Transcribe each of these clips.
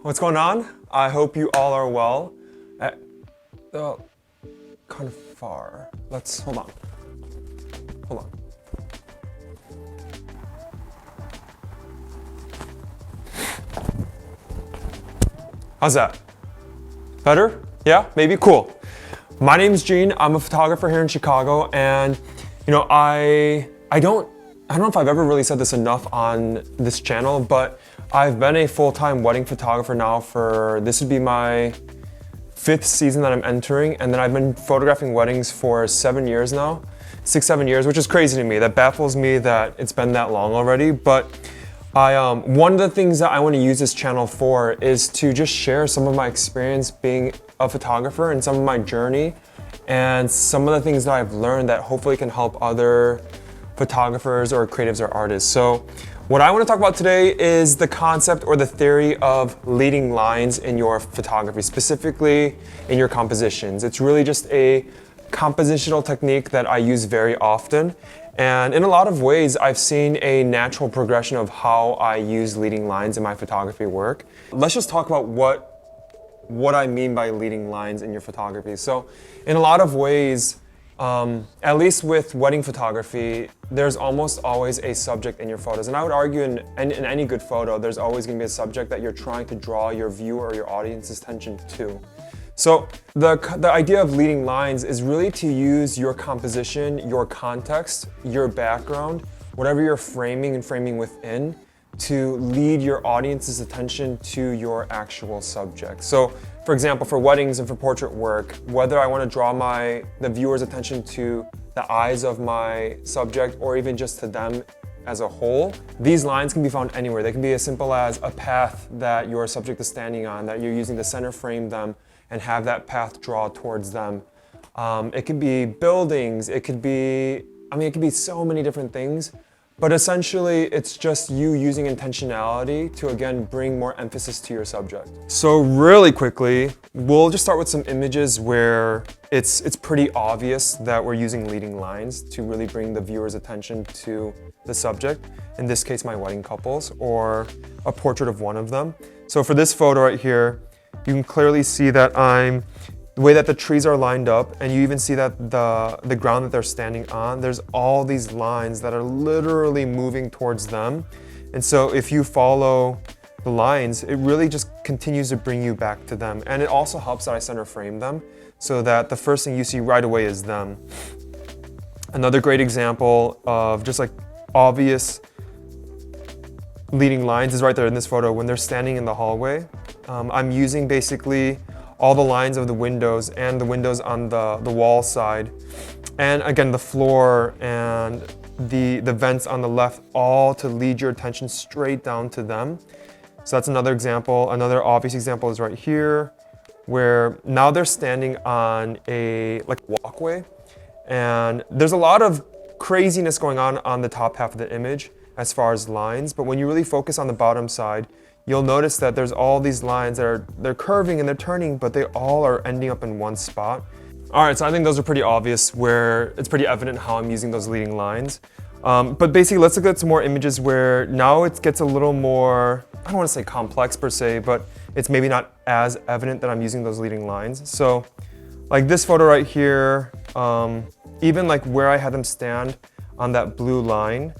What's going on? I hope you all are well. Kind of far. Let's, hold on. How's that? Better? Yeah, maybe? Cool. My name's Gene. I'm a photographer here in Chicago, and I don't know if I've ever really said this enough on this channel, but I've been a full-time wedding photographer now this would be my 5th season that I'm entering, and then I've been photographing weddings for 7 years now, 6-7 years, which is crazy to me. That baffles me that it's been that long already, but one of the things that I want to use this channel for is to just share some of my experience being a photographer and some of my journey and some of the things that I've learned that hopefully can help other photographers or creatives or artists. So what I want to talk about today is the concept or the theory of leading lines in your photography, specifically in your compositions. It's really just a compositional technique that I use very often. And in a lot of ways, I've seen a natural progression of how I use leading lines in my photography work. Let's just talk about what I mean by leading lines in your photography. So in a lot of ways, at least with wedding photography, there's almost always a subject in your photos. And I would argue in any good photo, there's always going to be a subject that you're trying to draw your viewer or your audience's attention to. So the idea of leading lines is really to use your composition, your context, your background, whatever you're framing and framing within, to lead your audience's attention to your actual subject. So for example, for weddings and for portrait work, whether I want to draw the viewer's attention to the eyes of my subject or even just to them as a whole, these lines can be found anywhere. They can be as simple as a path that your subject is standing on, that you're using to center frame them and have that path draw towards them. It could be buildings, it could be so many different things, but essentially it's just you using intentionality to again bring more emphasis to your subject. So really quickly, we'll just start with some images where it's pretty obvious that we're using leading lines to really bring the viewer's attention to the subject. In this case, my wedding couples, or a portrait of one of them. So for this photo right here, you can clearly see that the way that the trees are lined up, and you even see that the ground that they're standing on, there's all these lines that are literally moving towards them. And so if you follow the lines, it really just continues to bring you back to them. And it also helps that I center frame them so that the first thing you see right away is them. Another great example of just like obvious leading lines is right there in this photo when they're standing in the hallway. I'm using basically all the lines of the windows and the windows on the wall side, and again the floor and the vents on the left, all to lead your attention straight down to them. So that's another example. Another obvious example is right here, where now they're standing on a walkway, and there's a lot of craziness going on the top half of the image as far as lines, but when you really focus on the bottom side, you'll notice that there's all these lines that they're curving and they're turning, but they all are ending up in one spot. All right, so I think those are pretty obvious, where it's pretty evident how I'm using those leading lines. But basically, let's look at some more images where now it gets a little more, I don't want to say complex per se, but it's maybe not as evident that I'm using those leading lines. So like this photo right here, even like where I had them stand on that blue line,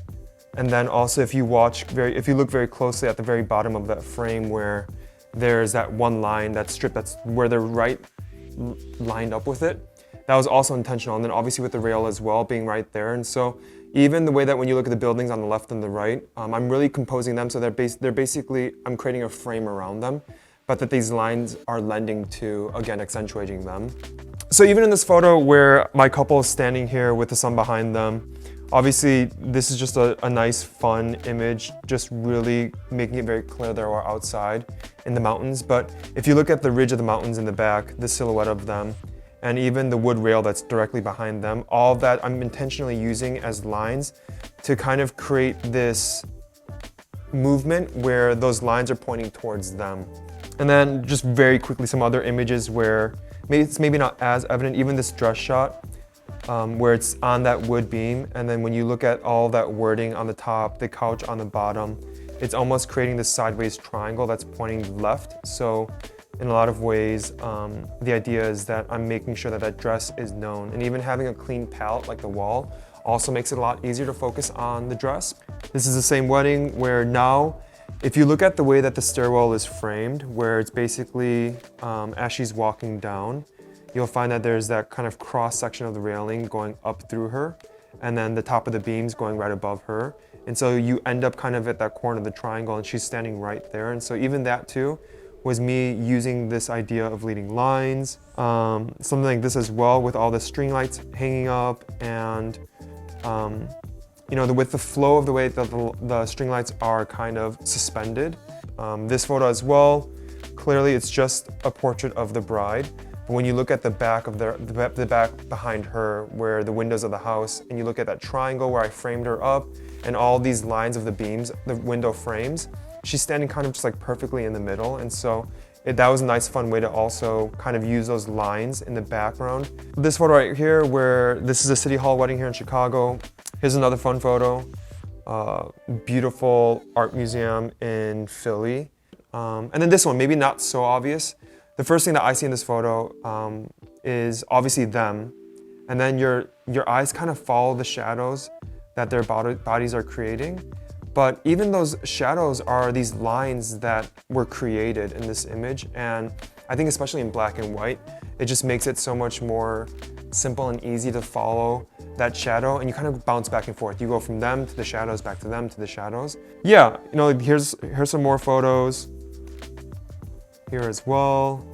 and then also if you look very closely at the very bottom of that frame where there's that one line, that strip, that's where they're right lined up with it. That was also intentional. And then obviously with the rail as well being right there. And so even the way that when you look at the buildings on the left and the right, I'm really composing them so they're basically, I'm creating a frame around them, but that these lines are lending to, again, accentuating them. So even in this photo where my couple is standing here with the sun behind them, obviously, this is just a nice, fun image, just really making it very clear they are outside in the mountains. But if you look at the ridge of the mountains in the back, the silhouette of them, and even the wood rail that's directly behind them, all of that I'm intentionally using as lines to kind of create this movement where those lines are pointing towards them. And then just very quickly, some other images where it's maybe not as evident, even this dress shot, where it's on that wood beam, and then when you look at all that wording on the top, the couch on the bottom, it's almost creating this sideways triangle that's pointing left. So in a lot of ways, the idea is that I'm making sure that that dress is known. And even having a clean palette like the wall also makes it a lot easier to focus on the dress. This is the same wedding where now, if you look at the way that the stairwell is framed, where it's basically, as she's walking down, you'll find that there's that kind of cross section of the railing going up through her, and then the top of the beams going right above her. And so you end up kind of at that corner of the triangle and she's standing right there. And so even that too was me using this idea of leading lines, something like this as well with all the string lights hanging up and with the flow of the way that the string lights are kind of suspended. This photo as well, clearly it's just a portrait of the bride. But when you look at the back of the back behind her, where the windows of the house, and you look at that triangle where I framed her up, and all these lines of the beams, the window frames, she's standing kind of just like perfectly in the middle. And so that was a nice fun way to also kind of use those lines in the background. This photo right here, where this is a City Hall wedding here in Chicago. Here's another fun photo. Beautiful art museum in Philly. And then this one, maybe not so obvious. The first thing that I see in this photo is obviously them, and then your eyes kind of follow the shadows that their bodies are creating. But even those shadows are these lines that were created in this image, and I think especially in black and white, it just makes it so much more simple and easy to follow that shadow, and you kind of bounce back and forth. You go from them to the shadows, back to them to the shadows. Yeah, here's some more photos. Here as well.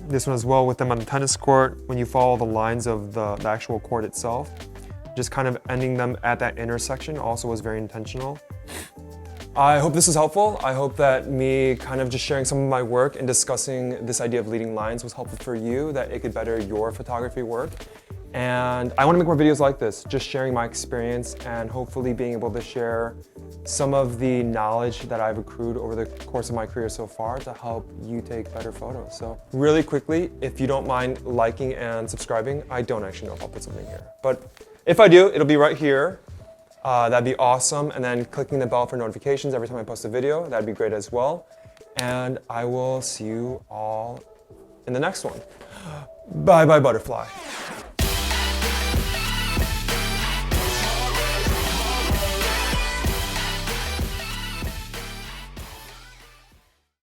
This one as well with them on the tennis court. When you follow the lines of the actual court itself, just kind of ending them at that intersection also was very intentional. I hope this was helpful. I hope that me kind of just sharing some of my work and discussing this idea of leading lines was helpful for you, that it could better your photography work. And I want to make more videos like this, just sharing my experience and hopefully being able to share some of the knowledge that I've accrued over the course of my career so far to help you take better photos. So really quickly, if you don't mind liking and subscribing, I don't actually know if I'll put something here, but if I do, it'll be right here. That'd be awesome. And then clicking the bell for notifications every time I post a video, that'd be great as well. And I will see you all in the next one. Bye bye, butterfly.